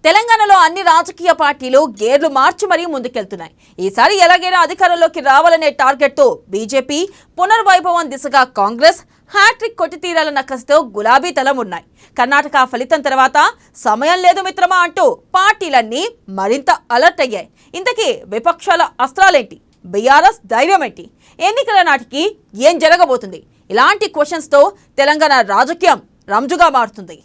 తెలంగాణలో అన్ని రాజకీయ పార్టీలు గేర్లు మార్చి మరీ ముందుకెళ్తున్నాయి. ఈసారి ఎలాగైనా అధికారంలోకి రావాలనే టార్గెట్ తో బీజేపీ, పునర్వైభవం దిశగా కాంగ్రెస్ హ్యాట్రిక్ కొట్టి తీరాలన్న కసితో గులాబీ దళం ఉన్నాయి. కర్ణాటక ఫలితం తర్వాత సమయం లేదు మిత్రమా అంటూ పార్టీలన్నీ మరింత అలర్ట్ అయ్యాయి. ఇంతకీ విపక్షాల అస్త్రాలేంటి? బీఆర్ఎస్ ధైర్యం ఏంటి? ఎన్నికల నాటికి ఏం జరగబోతుంది? ఇలాంటి క్వశ్చన్స్ తో తెలంగాణ రాజకీయం రంజుగా మారుతుంది.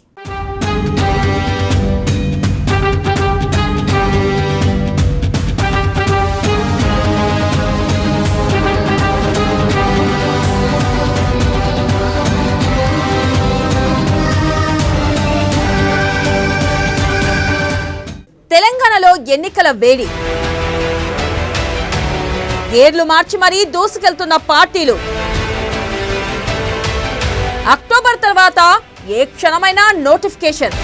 తెలంగాణలో ఎన్నికల వేడి, గేర్లు మార్చి మరీ దూసుకెళ్తున్న పార్టీలు. అక్టోబర్ తర్వాత ఏ క్షణమైనా నోటిఫికేషన్,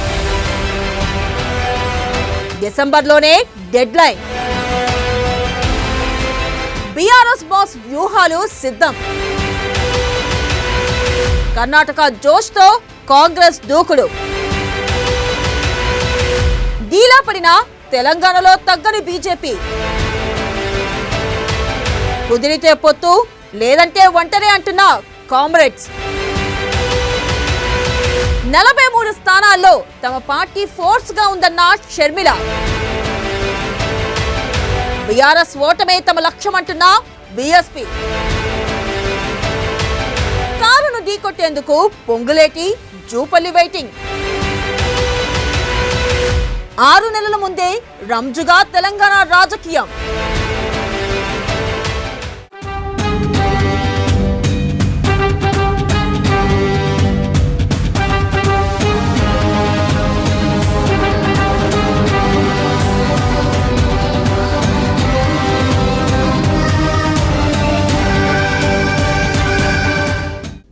డిసెంబర్లోనే డెడ్ లైన్. బీఆర్ఎస్ బాస్ వ్యూహాలు సిద్ధం. కర్ణాటక జోష్తో కాంగ్రెస్ దూకుడు. డీలా పడిన తెలంగాణలో తగ్గని బీజేపీ. కుదిరితే పొత్తు, లేదంటే ఒంటరి అంటున్న కామ్రేడ్స్. 43 స్థానాల్లో తమ పార్టీ ఫోర్స్ గా ఉందన్న షర్మిల. బీఆర్ఎస్ ఓటమే తమ లక్ష్యం అంటున్న బీఎస్పీ. కారును ఢీకొట్టేందుకు పొంగులేటి, జూపల్లి వెయిటింగ్. 6 నెలల ముందే రంజుగా తెలంగాణ రాజకీయం.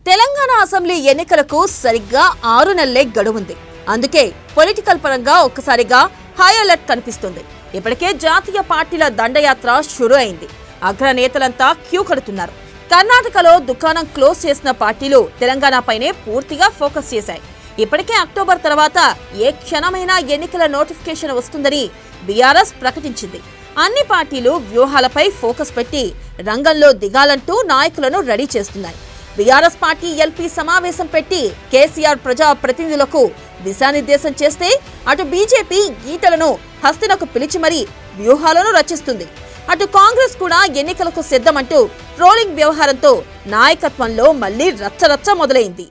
తెలంగాణ అసెంబ్లీ ఎన్నికలకు సరిగ్గా 6 నెలలే గడువుంది. అందుకే పొలిటికల్ పరంగా ఒక్కసారిగా హై అలర్ట్ కనిపిస్తుంది. ఇప్పటికే జాతీయ పార్టీల దండయాత్ర షురు అయింది. అగ్రనేతలంతా క్యూ కడుతున్నారు. కర్ణాటకలో దుకాణం క్లోజ్ చేసిన పార్టీలు తెలంగాణపైనే పూర్తిగా ఫోకస్ చేశాయి. ఇప్పటికే అక్టోబర్ తర్వాత ఏ క్షణమైనా ఎన్నికల నోటిఫికేషన్ వస్తుందని బీఆర్ఎస్ ప్రకటించింది. అన్ని పార్టీలు వ్యూహాలపై ఫోకస్ పెట్టి రంగంలో దిగాలంటూ నాయకులను రెడీ చేస్తున్నాయి. బీఆర్ఎస్ పార్టీ ఎల్పీ సమావేశం పెట్టి కేసీఆర్ ప్రజా ప్రతినిధులకు దిశానిర్దేశం చేస్తే, అటు బీజేపీ గీతలను హస్తినకు పిలిచి మరీ వ్యూహాలను రచిస్తుంది. అటు కాంగ్రెస్ కూడా ఎన్నికలకు సిద్ధమంటూ ట్రోలింగ్ వ్యవహారంతో నాయకత్వంలో మళ్లీ రచ్చరచ్చ మొదలైంది.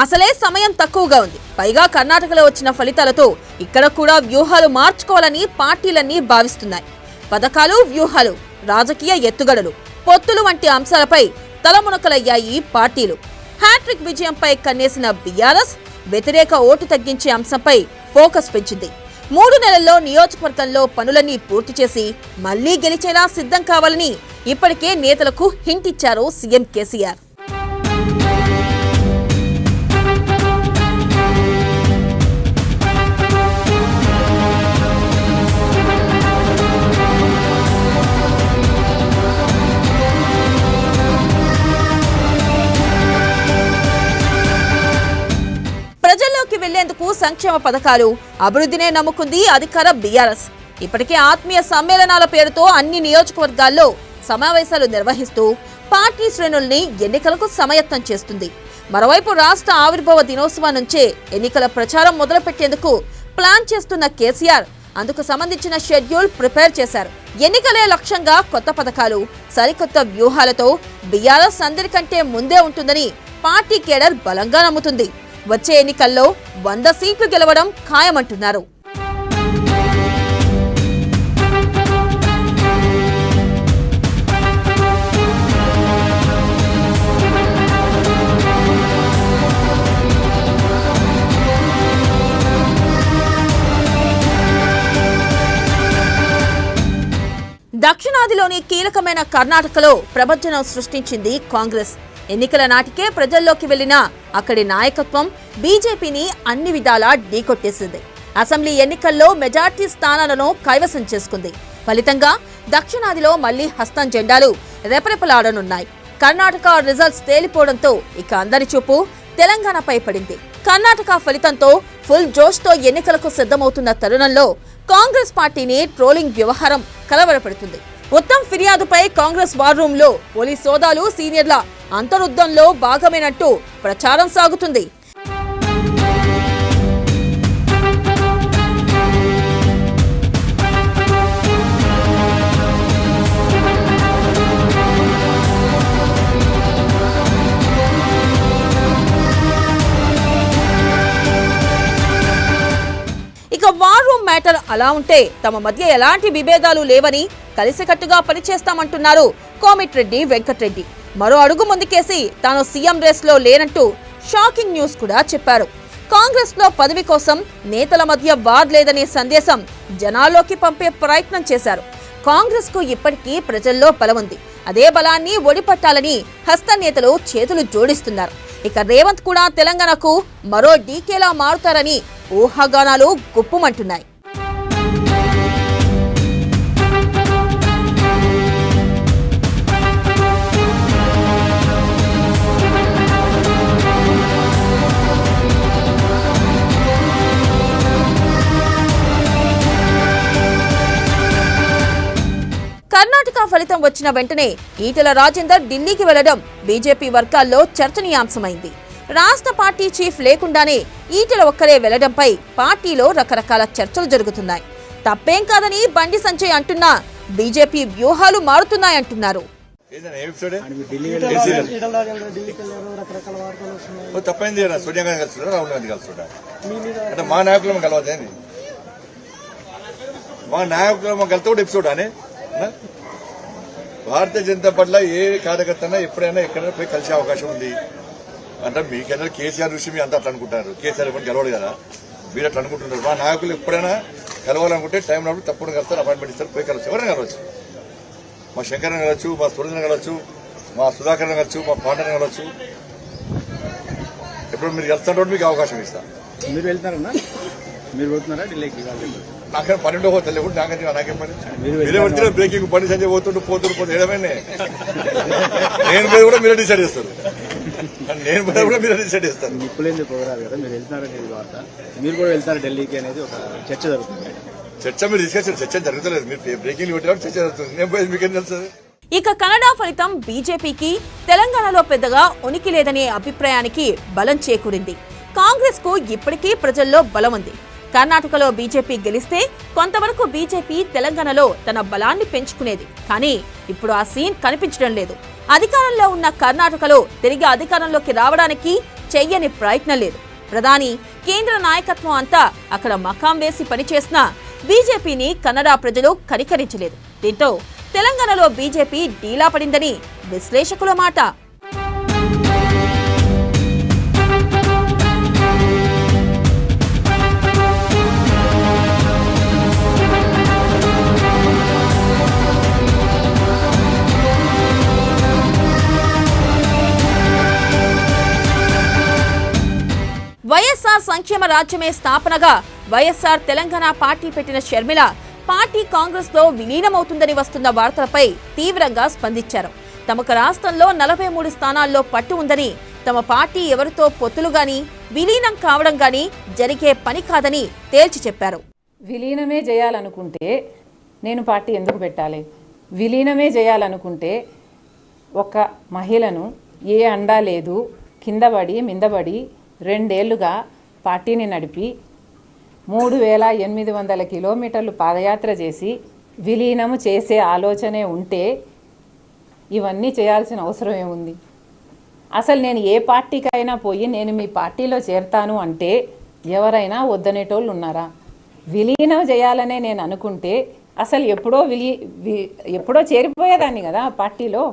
అసలే సమయం తక్కువగా ఉంది. పైగా కర్ణాటకలో వచ్చిన ఫలితాలతో ఇక్కడ కూడా వ్యూహాలు మార్చుకోవాలని పార్టీలన్నీ భావిస్తున్నాయి. పథకాలు, వ్యూహాలు, రాజకీయ ఎత్తుగడలు, పొత్తులు వంటి అంశాలపై తలమునకలయ్యాయి పార్టీలు. హ్యాట్రిక్ విజయంపై కన్నేసిన బీఆర్ఎస్ వ్యతిరేక ఓటు తగ్గించే అంశంపై ఫోకస్ పెంచింది. 3 నెలల్లో నియోజకవర్గంలో పనులన్నీ పూర్తి చేసి మళ్లీ గెలిచేలా సిద్ధం కావాలని ఇప్పటికే నేతలకు హింట్ ఇచ్చారు సీఎం కేసీఆర్. ప్రజల్లోకి వెళ్లేందుకు సంక్షేమ పథకాలు, అభివృద్ధినే నమ్ముకుంది అధికార బీఆర్ఎస్. ఇప్పటికే ఆత్మీయ సమ్మేళనాల పేరుతో అన్ని నియోజకవర్గాల్లో సమావేశాలు నిర్వహిస్తూ పార్టీ శ్రేణుల్ని ఎన్నికలకు సమాయత్తం చేస్తుంది. మరోవైపు రాష్ట్ర ఆవిర్భావ దినోత్సవం నుంచే ఎన్నికల ప్రచారం మొదలుపెట్టేందుకు ప్లాన్ చేస్తున్న కేసీఆర్ అందుకు సంబంధించిన షెడ్యూల్ ప్రిపేర్ చేశారు. ఎన్నికలే లక్ష్యంగా కొత్త పథకాలు, సరికొత్త వ్యూహాలతో బీఆర్ఎస్ అందరికంటే ముందే ఉంటుందని పార్టీ కేడర్ బలంగా నమ్ముతుంది. వచ్చే ఎన్నికల్లో 100 సీట్లు గెలవడం ఖాయమంటున్నారు. దక్షిణాదిలోని కీలకమైన కర్ణాటకలో ప్రభంజనం సృష్టించింది కాంగ్రెస్. ఎన్నికల నాటికే ప్రజల్లోకి వెళ్లిన అక్కడి నాయకత్వం బీజేపీని అన్ని విధాలా ఢీకొట్టేసింది. అసెంబ్లీ ఎన్నికల్లో మెజార్టీ స్థానాలను కైవసం చేసుకుంది. ఫలితంగా దక్షిణాదిలో మళ్లీ హస్తం జెండాలు రెపరెపలాడనున్నాయి. కర్ణాటక రిజల్ట్స్ తేలిపోవడంతో ఇక అందరి చూపు తెలంగాణపై పడింది. కర్ణాటక ఫలితంతో ఫుల్ జోష్తో ఎన్నికలకు సిద్ధమవుతున్న తరుణంలో కాంగ్రెస్ పార్టీని ట్రోలింగ్ వ్యవహారం కలవరపెడుతుంది. ఉత్తమ్ ఫిర్యాదుపై కాంగ్రెస్ వార్ రూమ్ లో పోలీస్ సోదాలు సీనియర్ల అంతరుద్ధంలో భాగమేనట్టు ప్రచారం సాగుతుంది. ఇక వార్ రూమ్ మ్యాటర్ అలా ఉంటే తమ మధ్య ఎలాంటి విభేదాలు లేవని కలిసికట్టుగా పనిచేస్తామంటున్నారు కోమిటిరెడ్డి వెంకటరెడ్డి. మరో అడుగు ముందుకేసి తాను సీఎం రేస్ లో లేనంటూ షాకింగ్ న్యూస్ కూడా చెప్పారు. కాంగ్రెస్ లో పదవి కోసం నేతల మధ్య వార్ లేదనే సందేశం జనాల్లోకి పంపే ప్రయత్నం చేశారు. కాంగ్రెస్ కు ఇప్పటికీ ప్రజల్లో బలం ఉంది. అదే బలాన్ని ఒడిపట్టాలని హస్త నేతలు చేతులు జోడిస్తున్నారు. ఇక రేవంత్ కూడా తెలంగాణకు మరో డీకేలా మారుతారని ఊహాగానాలు గుప్పుమంటున్నాయి. కర్ణాటక ఫలితం వచ్చిన వెంటనే ఈటెల రాజేందర్ ఢిల్లీకి వెళ్లడం బీజేపీ వర్గాల్లో చర్చనీయాంశమైంది. రాష్ట్ర పార్టీ చీఫ్ లేకుండానే ఈటెల ఒక్కరే వెళ్లడంపై పార్టీలో రకరకాల చర్చలు జరుగుతున్నాయి. తప్పేం కాదని బండి సంజయ్ అంటున్నా బీజేపీ వ్యూహాలు మారుతున్నాయంటున్నారు. భారతీయ జనతా పార్టీలో ఏ కార్యకర్తనా ఎప్పుడైనా ఎక్కడైనా పోయి కలిసే అవకాశం ఉంది అంటే మీకైనా కేసీఆర్ విషయం మీ అంతా అట్లా అనుకుంటారు. కేసీఆర్ ఎప్పుడు గెలవడు కదా, మీరు అట్లా అనుకుంటున్నారు. మా నాయకులు ఎప్పుడైనా కలవాలనుకుంటే టైం రాబడి తప్పకుండా కలుస్తారు, అపాయింట్మెంట్ ఇస్తారు, పోయి కలవచ్చు. ఎవరైనా కలవచ్చు. మా శంకరన్ కలవచ్చు, మా సురేంద్ర కలవచ్చు, మా సుధాకర్ కలవచ్చు, మా పాండన్ కలవచ్చు. ఎప్పుడు మీరు వెళ్తున్నప్పుడు మీకు అవకాశం ఇస్తా. మీరు వెళ్తారన్నా? మీరు పోతున్నారా ఢిల్లీకి? నాకేం పని ఉండవు తెలియదు. నాకేం పని? మీరే పడితే బ్రేకింగ్ పని సంజయ్ పోతుంటే ఏడమైనా నేను మీద కూడా మీరే డిసైడ్ చేస్తారు. నేను మీద కూడా మీరే డిసైడ్ చేస్తారు. నిప్పులేంది పోరాదు కదా, మీరు వెళ్తున్నారనేది వార్త. మీరు కూడా వెళ్తారు ఢిల్లీకి అనేది ఒక చర్చ జరుగుతుంది. చర్చ మీరు తీసుకొచ్చారు, చర్చ జరుగుతలేదు. మీరు బ్రేకింగ్ పెట్టారు, చర్చ జరుగుతుంది. నేను పోయి మీకేం తెలుస్తుంది? ఇక కన్నడ ఫలితం బీజేపీకి తెలంగాణలో పెద్దగా ఉనికి లేదనే అభిప్రాయానికి బలం చేకూరింది. కాంగ్రెస్ కు ఇప్పటికీ ప్రజల్లో బలం ఉంది. కర్ణాటకలో బీజేపీ గెలిస్తే కొంతవరకు బీజేపీ తెలంగాణలో తన బలాన్ని పెంచుకునేది. కానీ ఇప్పుడు ఆ సీన్ కనిపించడం లేదు. అధికారంలో ఉన్న కర్ణాటకలో తిరిగి అధికారంలోకి రావడానికి చెయ్యని ప్రయత్నం లేదు. ప్రధాని కేంద్ర నాయకత్వం అంతా అక్కడ మకాం వేసి పనిచేసినా బీజేపీని కన్నడ ప్రజలు కనికరించలేదు. దీంతో తెలంగాణలో బీజేపీ డీలా పడిందని విశ్లేషకుల మాట. వైఎస్ఆర్ సంక్షేమ రాజ్యమే స్థాపనగా వైఎస్ఆర్ తెలంగాణ పార్టీ పెట్టిన షర్మిల పార్టీ కాంగ్రెస్ లో విలీనమవుతుందని వస్తున్న వార్తలపై తీవ్రంగా స్పందించారు. తమకు రాష్ట్రంలో 43 స్థానాల్లో పట్టు ఉందని, తమ పార్టీ ఎవరితో పొత్తులు గాని విలీనం కావడం గాని జరిగే పని కాదని తేల్చి చెప్పారు. విలీనమే చేయాలనుకుంటే నేను పార్టీ ఎందుకు పెట్టాలి? విలీనమే చేయాలనుకుంటే ఒక మహిళను ఏ అండా లేదు, కిందబడి మిందబడి 2 ఏళ్లుగా పార్టీని నడిపి 3800 కిలోమీటర్లు పాదయాత్ర చేసి విలీనము చేసే ఆలోచనే ఉంటే ఇవన్నీ చేయాల్సిన అవసరం ఏముంది? అసలు నేను ఏ పార్టీకైనా పోయి నేను మీ పార్టీలో చేరతాను అంటే ఎవరైనా వద్దనేటోళ్ళు ఉన్నారా? విలీనం చేయాలనే నేను అనుకుంటే అసలు ఎప్పుడో చేరిపోయేదాన్ని కదా పార్టీలో.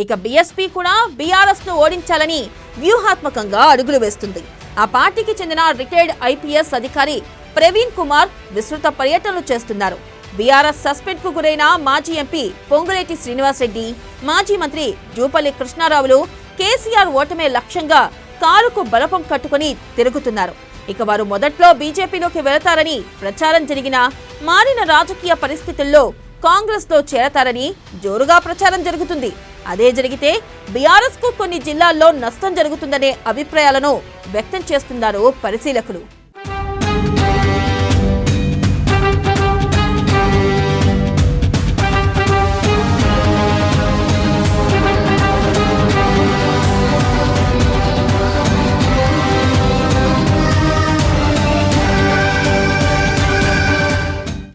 ఇక బీఎస్పీ కూడా బీఆర్ఎస్ ను ఓడించాలని వ్యూహాత్మకంగా అడుగులు వేస్తుంది. ఆ పార్టీకి చెందిన రిటైర్డ్ ఐపీఎస్ అధికారి ప్రవీణ్ కుమార్ విస్తృత పర్యటనలు చేస్తున్నారు. బీఆర్ఎస్ సస్పెండ్ కు గురైన మాజీ ఎంపీ పొంగులేటి శ్రీనివాసరెడ్డి, మాజీ మంత్రి జూపల్లి కృష్ణారావులు కేసీఆర్ ఓటమే లక్ష్యంగా కారుకు బలపం కట్టుకుని తిరుగుతున్నారు. ఇక వారు మొదట్లో బీజేపీలోకి వెళతారని ప్రచారం జరిగినా మారిన రాజకీయ పరిస్థితుల్లో కాంగ్రెస్ లో చేరతారని జోరుగా ప్రచారం జరుగుతుంది. అదే జరిగితే బీఆర్ఎస్ కు కొన్ని జిల్లాల్లో నష్టం జరుగుతుందనే అభిప్రాయాలను వ్యక్తం చేస్తున్నారు పరిశీలకులు.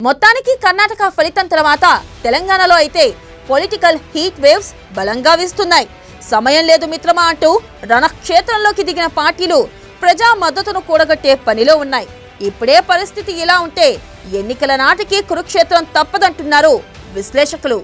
మొత్తానికి కర్ణాటక ఫలితం తర్వాత తెలంగాణలో అయితే పొలిటికల్ హీట్ వేవ్స్ బలంగా వీస్తున్నాయి. సమయం లేదు మిత్రమా అంటూ రణక్షేత్రంలోకి దిగిన పార్టీలు ప్రజా మద్దతును కూడగట్టే పనిలో ఉన్నాయి. ఇప్పుడే పరిస్థితి ఇలా ఉంటే ఎన్నికల నాటికి కురుక్షేత్రం తప్పదంటున్నారు విశ్లేషకులు.